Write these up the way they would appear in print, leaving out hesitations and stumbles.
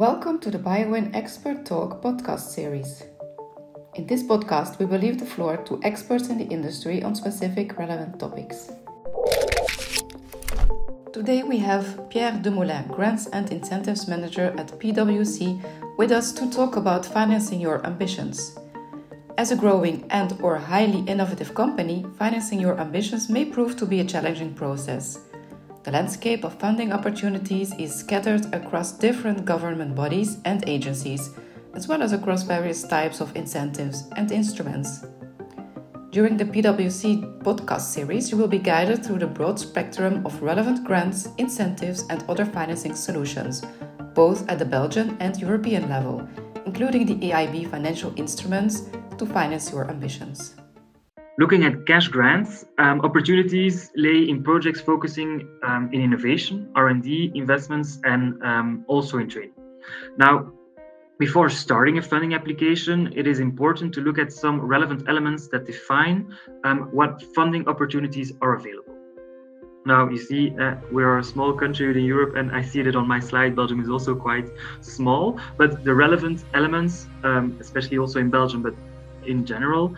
Welcome to the BioWin Expert Talk Podcast series. In this podcast, we will leave the floor to experts in the industry on specific relevant topics. Today we have Pierre Dumoulin, Grants and Incentives Manager at PwC, with us to talk about financing your ambitions. As a growing and/or highly innovative company, financing your ambitions may prove to be a challenging process. The landscape of funding opportunities is scattered across different government bodies and agencies, as well as across various types of incentives and instruments. During the PwC podcast series, you will be guided through the broad spectrum of relevant grants, incentives, and other financing solutions, both at the Belgian and European level, including the EIB financial instruments to finance your ambitions. Looking at cash grants, opportunities lay in projects focusing in innovation, R&D, investments, and also in training. Now, before starting a funding application, it is important to look at some relevant elements that define what funding opportunities are available. Now, you see, we are a small country within Europe, and I see it on my slide. Belgium is also quite small, but the relevant elements, especially also in Belgium, but in general,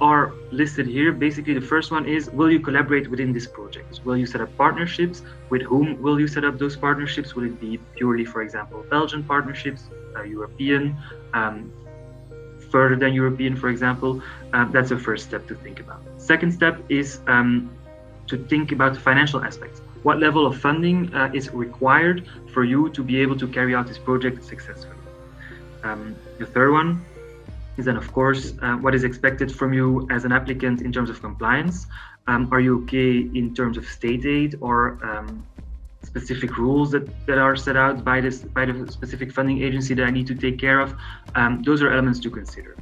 are listed here. Basically, the first one is, will you collaborate within this project? Will you set up partnerships? With whom will you set up those partnerships? Will it be purely, for example, Belgian partnerships, European, further than European, for example? That's the first step to think about. Second step is to think about the financial aspects. What level of funding is required for you to be able to carry out this project successfully? The third one is then, of course, what is expected from you as an applicant in terms of compliance. Are you okay in terms of state aid or specific rules that are set out by the specific funding agency that I need to take care of? Those are elements to consider.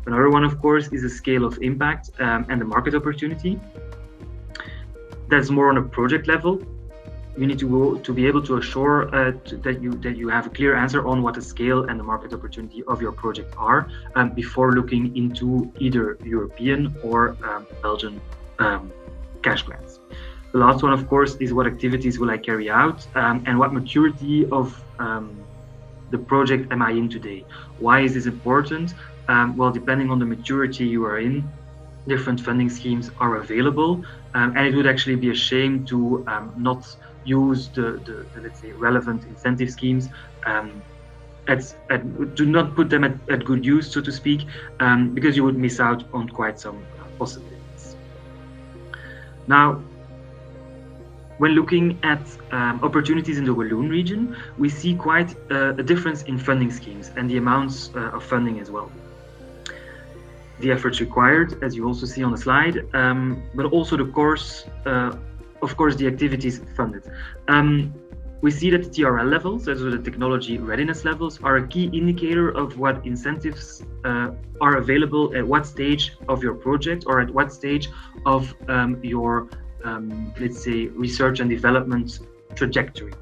Another one, of course, is the scale of impact and the market opportunity. That's more on a project level. You need to be able to assure that you have a clear answer on what the scale and the market opportunity of your project are before looking into either European or Belgian cash grants. The last one, of course, is what activities will I carry out and what maturity of the project am I in today? Why is this important? Well, depending on the maturity you are in, different funding schemes are available, and it would actually be a shame to not use the let's say relevant incentive schemes do not put them at good use, so to speak, because you would miss out on quite some possibilities. Now, when looking at opportunities in the Walloon region, we see quite a difference in funding schemes and the amounts of funding as well. The efforts required, as you also see on the slide, but also the course, of course, the activities funded. We see that the TRL levels, as well as the technology readiness levels, are a key indicator of what incentives are available at what stage of your project or at what stage of your, let's say, research and development trajectory.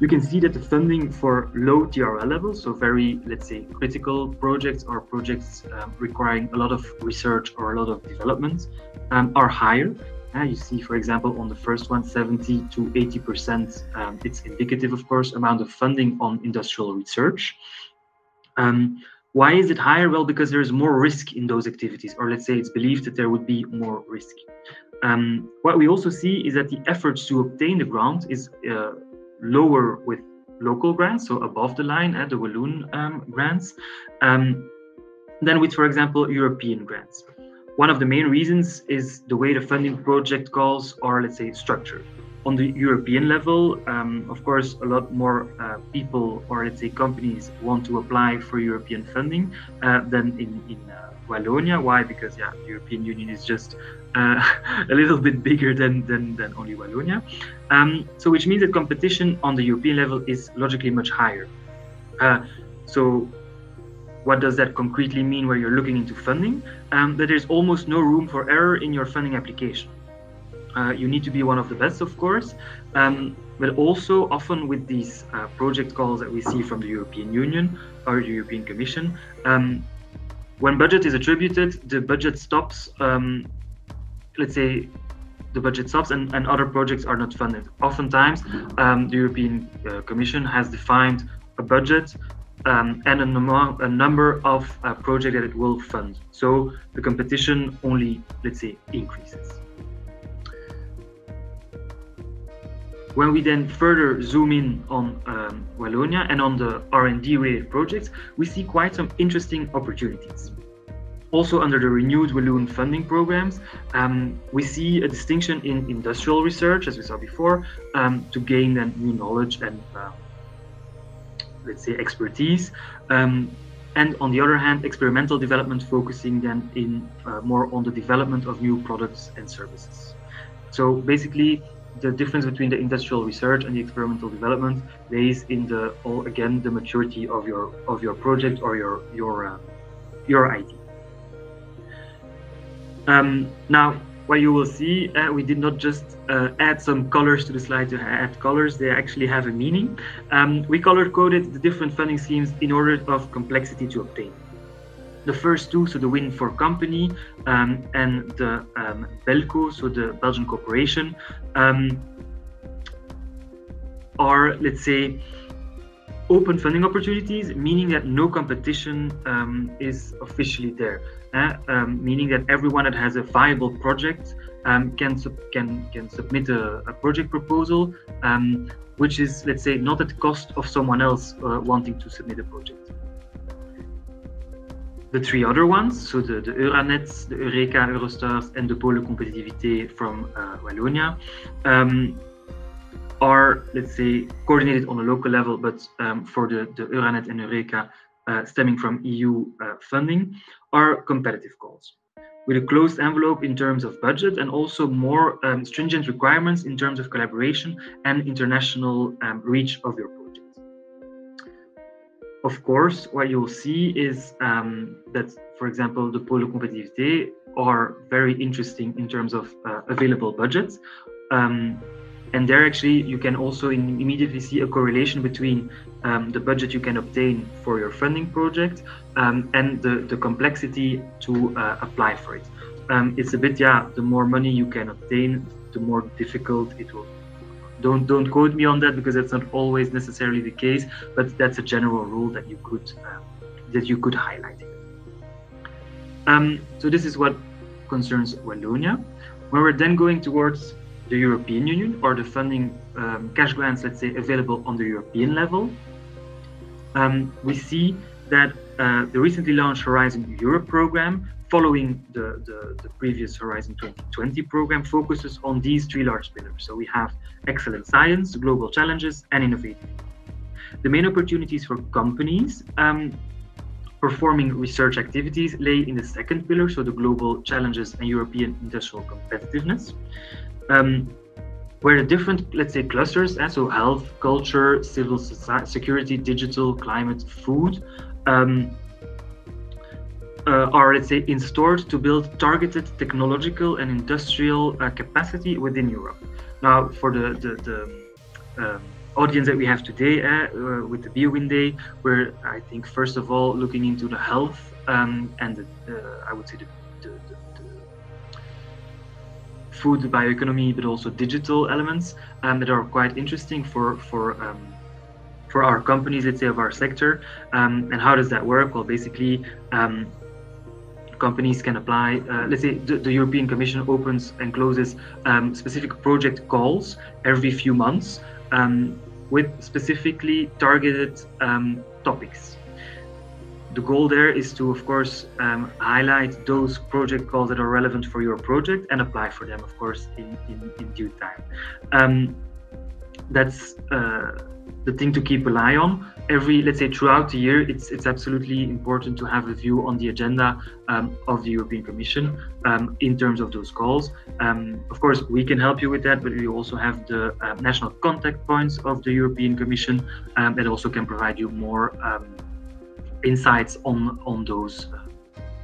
You can see that the funding for low TRL levels, so very, let's say, critical projects or projects requiring a lot of research or a lot of development, are higher. You see, for example, on the first one, 70 to 80%, it's indicative, of course, amount of funding on industrial research. Why is it higher? Well, because there is more risk in those activities, or let's say it's believed that there would be more risk. What we also see is that the efforts to obtain the grant is lower with local grants, so above the line, the Walloon grants, than with, for example, European grants. One of the main reasons is the way the funding project calls are, let's say, structured. On the European level, of course, a lot more people or, let's say, companies want to apply for European funding than in Wallonia. Why? Because, the European Union is just a little bit bigger than only Wallonia. So which means that competition on the European level is logically much higher. So what does that concretely mean where you're looking into funding? That there's almost no room for error in your funding application. You need to be one of the best, of course, but also often with these project calls that we see from the European Union or the European Commission, when budget is attributed, the budget stops, let's say, the budget stops and other projects are not funded. Oftentimes, the European Commission has defined a budget and a number of projects that it will fund. So the competition only, let's say, increases. When we then further zoom in on Wallonia and on the R&D related projects, we see quite some interesting opportunities. Also under the renewed Walloon funding programs, we see a distinction in industrial research, as we saw before, to gain then new knowledge and let's say expertise. And on the other hand, experimental development focusing then in more on the development of new products and services. So basically, the difference between the industrial research and the experimental development lays in the maturity of your project or your idea. Now, what you will see, we did not just add some colors to the slide to add colors, they actually have a meaning. We color-coded the different funding schemes in order of complexity to obtain. The first two, so the WIN for company and the BELCO, so the Belgian corporation, are, let's say, open funding opportunities, meaning that no competition is officially there. Meaning that everyone that has a viable project can submit a project proposal, which is, let's say, not at the cost of someone else wanting to submit a project. The three other ones, so the Euranets, the Eureka, Eurostars, and the Pôle Compétitivité from Wallonia, are, let's say, coordinated on a local level, but for the Euranet and Eureka, stemming from EU funding, are competitive calls with a closed envelope in terms of budget and also more stringent requirements in terms of collaboration and international reach of your project. Of course, what you'll see is that, for example, the Pôle Compétitivité are very interesting in terms of available budgets. And there actually you can also immediately see a correlation between the budget you can obtain for your funding project and the complexity to apply for it. It's a bit, the more money you can obtain, the more difficult it will. Don't quote me on that because that's not always necessarily the case, but that's a general rule that you could highlight. So this is what concerns Wallonia. When we're then going towards the European Union or the funding cash grants, let's say, available on the European level, we see that the recently launched Horizon Europe program, following the previous Horizon 2020 program, focuses on these three large pillars. So we have excellent science, global challenges, and innovative. The main opportunities for companies performing research activities lay in the second pillar, so the global challenges and European industrial competitiveness. Where the different, let's say, clusters, so health, culture, civil society, security, digital, climate, food, are, let's say, installed to build targeted technological and industrial capacity within Europe. Now, for the audience that we have today with the BioWin Day, we're, I think, first of all, looking into the health and I would say the food bioeconomy, but also digital elements that are quite interesting for our companies, let's say, of our sector. And how does that work? Well, basically, companies can apply, let's say the European Commission opens and closes specific project calls every few months with specifically targeted topics. The goal there is to, of course, highlight those project calls that are relevant for your project and apply for them, of course, in due time. That's the thing to keep an eye on. Let's say throughout the year, it's absolutely important to have a view on the agenda of the European Commission in terms of those calls. Of course, we can help you with that, but we also have the national contact points of the European Commission that also can provide you more insights on those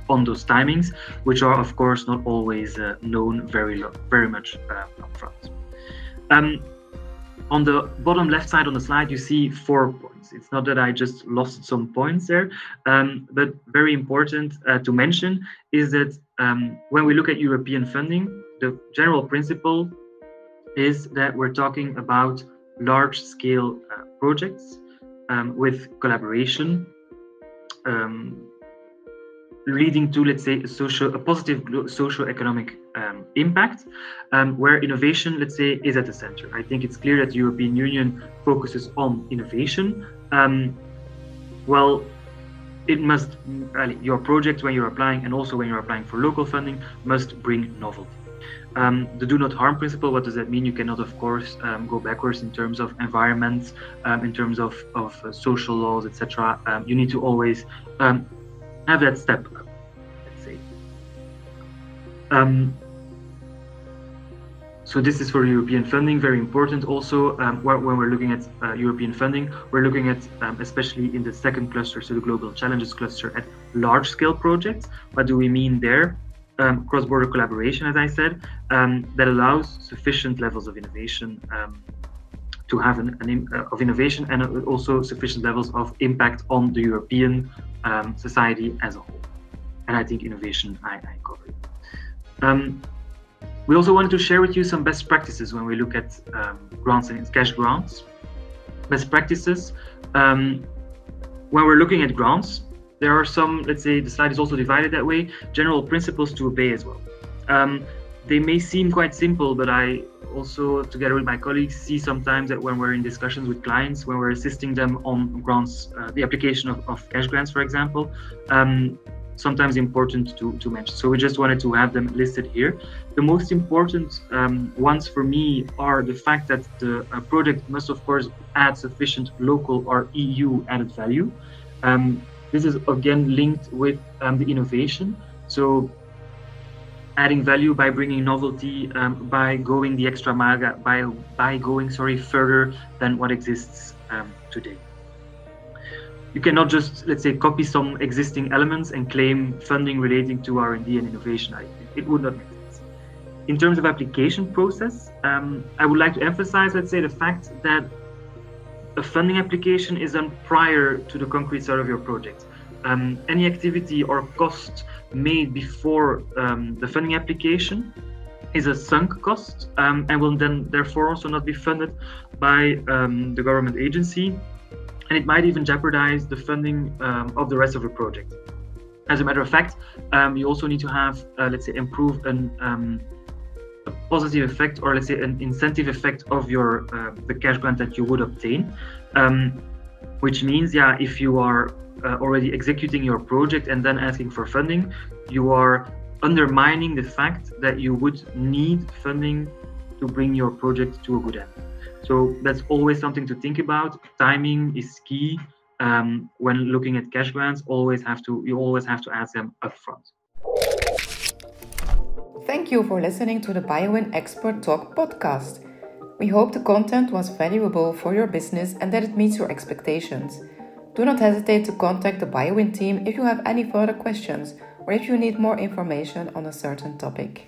timings, which are, of course, not always known very much upfront. On the bottom left side on the slide, you see 4 points. It's not that I just lost some points there, but very important to mention is that when we look at European funding, the general principle is that we're talking about large-scale projects with collaboration, leading to, let's say, a positive socio-economic impact, where innovation, let's say, is at the center. I think it's clear that the European Union focuses on innovation. Well, it must, your project when you're applying and also when you're applying for local funding must bring novelty. The do not harm principle, what does that mean? You cannot, of course, go backwards in terms of environment, in terms of social laws, etc. You need to always have that step up, let's say. So this is for European funding, very important also. When we're looking at European funding, we're looking at, especially in the second cluster, so the Global Challenges cluster, at large-scale projects. What do we mean there? Cross-border collaboration, as I said, that allows sufficient levels of innovation to have of innovation, and also sufficient levels of impact on the European society as a whole. And I think innovation I covered. We also wanted to share with you some best practices when we look at grants and cash grants. Best practices. When we're looking at grants, there are some, let's say, the slide is also divided that way, general principles to obey as well. They may seem quite simple, but I also, together with my colleagues, see sometimes that when we're in discussions with clients, when we're assisting them on grants, the application of cash grants, for example, sometimes important to mention. So we just wanted to have them listed here. The most important ones for me are the fact that the project must, of course, add sufficient local or EU added value. This is again linked with the innovation. So adding value by bringing novelty, by going the extra mile, by going further than what exists today. You cannot just, let's say, copy some existing elements and claim funding relating to R&D and innovation. It would not make sense. In terms of application process, I would like to emphasize, let's say, the fact that a funding application is done prior to the concrete start of your project. Any activity or cost made before the funding application is a sunk cost and will then therefore also not be funded by the government agency, and it might even jeopardize the funding of the rest of the project. As a matter of fact, you also need to have, let's say, improve a positive effect, or let's say an incentive effect of your the cash grant that you would obtain, which means, if you are already executing your project and then asking for funding, you are undermining the fact that you would need funding to bring your project to a good end. So that's always something to think about. Timing is key when looking at cash grants. You always have to ask them upfront. Thank you for listening to the BioWin Expert Talk Podcast. We hope the content was valuable for your business and that it meets your expectations. Do not hesitate to contact the BioWin team if you have any further questions or if you need more information on a certain topic.